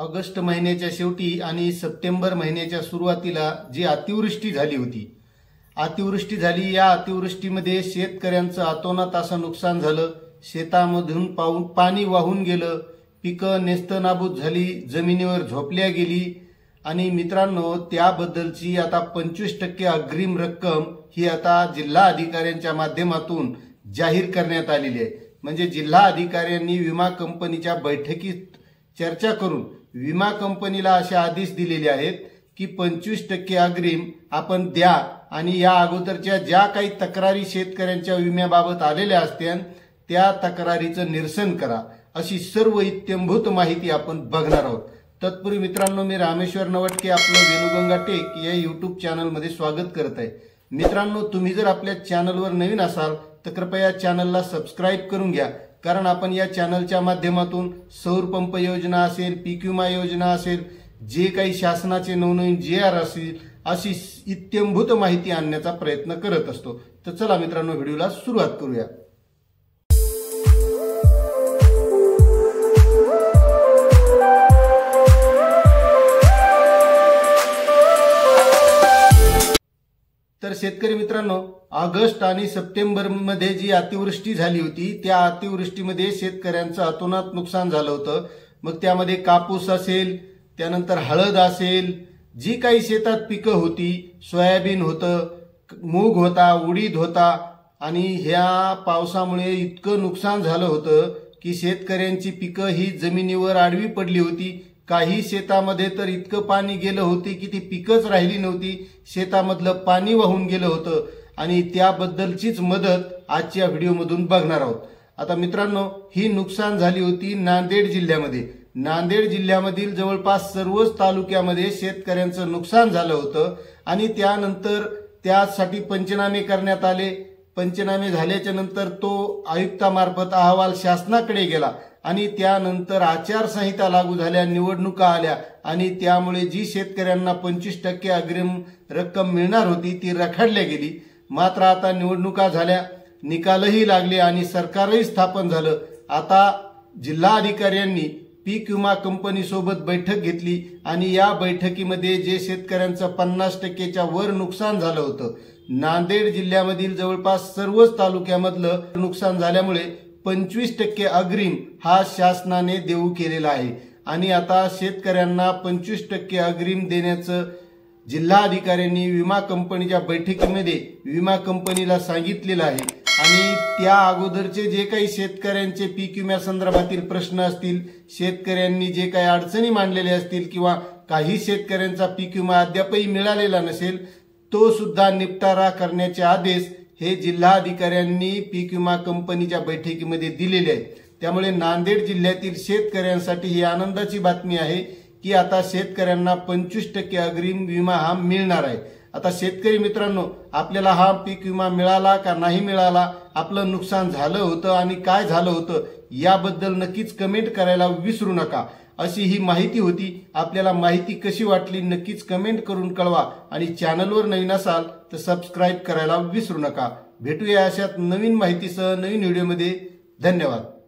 August महिन्याच्या शेवटी आणि सप्टेंबर महिन्याच्या सुरुवातीला जी अतिवृष्टी झाली होती, या अतिवृष्टीमध्ये शेतकऱ्यांचं अतोनात असं नुकसान झालं। शेतामधून पाणी वाहून गेलं, पिकं नेस्तनाबूत झाली, जमिनीवर झोपल्या गेली आणि मित्रांनो त्याबद्दलची आता 25% अग्रिम रक्कम ही आता जिल्हा अधिकाऱ्यांच्या माध्यमातून जाहीर करण्यात आलेली आहे। म्हणजे जिल्हा अधिकाऱ्यांनी विमा कंपनीच्या बैठकीत चर्चा करून विमा कंपनीला असे आदेश दिलेले आहेत की 25% अग्रिम आपण द्या आणि या अगोदरच्या ज्या काही तक्रारी शेतकऱ्यांच्या विम्याबाबत आलेल्या असत्या त्या तक्रारीचं निरसन करा, अशी सर्व इत्यंभूत माहिती आपण बघणार आहोत। तत्पूर्वी मित्रांनो मी रामेश्वर नवटके आपलं वेणुगंगा टेक या YouTube चॅनलमध्ये स्वागत करत आहे। मित्रांनो तुम्ही जर आपल्या चॅनलवर नवीन असाल तर कृपया चॅनलला सबस्क्राइब करून घ्या, कारण आपण या चॅनलच्या माध्यमातून सौर पंप योजना असेल, पीक विमा योजना असेल, जे काही शासनाचे नवनवीन JR असतील अशी इत्यंभूत माहिती आणण्याचा प्रयत्न करत असतो। तर चला मित्रांनो व्हिडिओला सुरुवात करूया। तर शेतकरी मित्रांनो ऑगस्ट आणि सप्टेंबर मध्ये जी अतिवृष्टी झाली होती त्या अतिवृष्टीमध्ये शेतकऱ्यांचं अतोनात नुकसान झालं होतं। मग त्यामध्ये कापूस असेल, त्यानंतर हळद असेल, जी काही शेतात पिकं होती, सोयाबीन होतं, मूग होता, उडीद होता आणि ह्या पावसामुळे इतकं नुकसान झालं होतं की शेतकऱ्यांची पिकं ही जमिनीवर आडवी पडली होती। काही शेतामध्ये तर इतकं पाणी गेलं होतं की ती पिकच राहिली नव्हती, शेतामधलं पाणी वाहून गेलं होतं आणि त्याबद्दलचीच मदत आजच्या व्हिडिओमधून बघणार आहोत। आता मित्रांनो ही नुकसान झाली होती नांदेड जिल्ह्यामध्ये। नांदेड जिल्ह्यामधील जवळपास सर्वच तालुक्यामध्ये शेतकऱ्यांचं नुकसान झालं होतं आणि त्यानंतर त्यासाठी पंचनामे करण्यात आले। पंचनामे झाल्याच्या नंतर तो आयुक्तामार्फत अहवाल शासनाकडे गेला आणि त्यानंतर आचारसंहिता लागू झाल्या, निवडणुका आल्या आणि त्यामुळे जी शेतकऱ्यांना 25% अग्रिम रक्कम मिळणार होती ती रखडल्या गेली। मात्र आता निवडणुका झाल्या, निकालही लागले आणि सरकारही स्थापन झालं। आता जिल्हा अधिकाऱ्यांनी पीक विमा कंपनी सोबत बैठक घेतली आणि या बैठकीमध्ये जे शेतकऱ्यांचं 50%च्या वर नुकसान झालं होतं, नांदेड जिल्ह्यामधील जवळपास सर्वच तालुक्यामधलं नुकसान झाल्यामुळे 25% अग्रिम हा शासनाने देऊ केलेला आहे आणि आता शेतकऱ्यांना 25% अग्रिम देण्याचं जिल्हा अधिकाऱ्यांनी विमा कंपनीच्या बैठकीमध्ये विमा कंपनीला सांगितलेलं आहे। आणि त्या अगोदरचे जे काही शेतकऱ्यांचे पीक विम्यासंदर्भातील प्रश्न असतील, शेतकऱ्यांनी जे काही अडचणी मांडलेल्या असतील किंवा काही शेतकऱ्यांचा पीक विमा अद्यापही मिळालेला नसेल, तो सुद्धा निपटारा करण्याचे आदेश हे जिल्हा अधिकाऱ्यांनी पीक विमा कंपनीच्या बैठकीमध्ये दिलेले आहेत। त्यामुळे नांदेड जिल्ह्यातील शेतकऱ्यांसाठी ही आनंदाची बातमी आहे की आता शेतकऱ्यांना 25% अग्रिम विमा हा मिळणार आहे। आता शेतकरी मित्रांनो आपल्याला हा पीक विमा मिळाला का नाही मिळाला, आपलं नुकसान झालं होतं आणि काय झालं होतं याबद्दल नक्कीच कमेंट करायला विसरू नका। अशी ही माहिती होती। आपल्याला माहिती कशी वाटली नक्कीच कमेंट करून कळवा आणि चॅनलवर नवीन असाल तर सबस्क्राइब करायला विसरू नका। भेटूया अशात नवीन माहितीसह नवीन व्हिडिओमध्ये। धन्यवाद।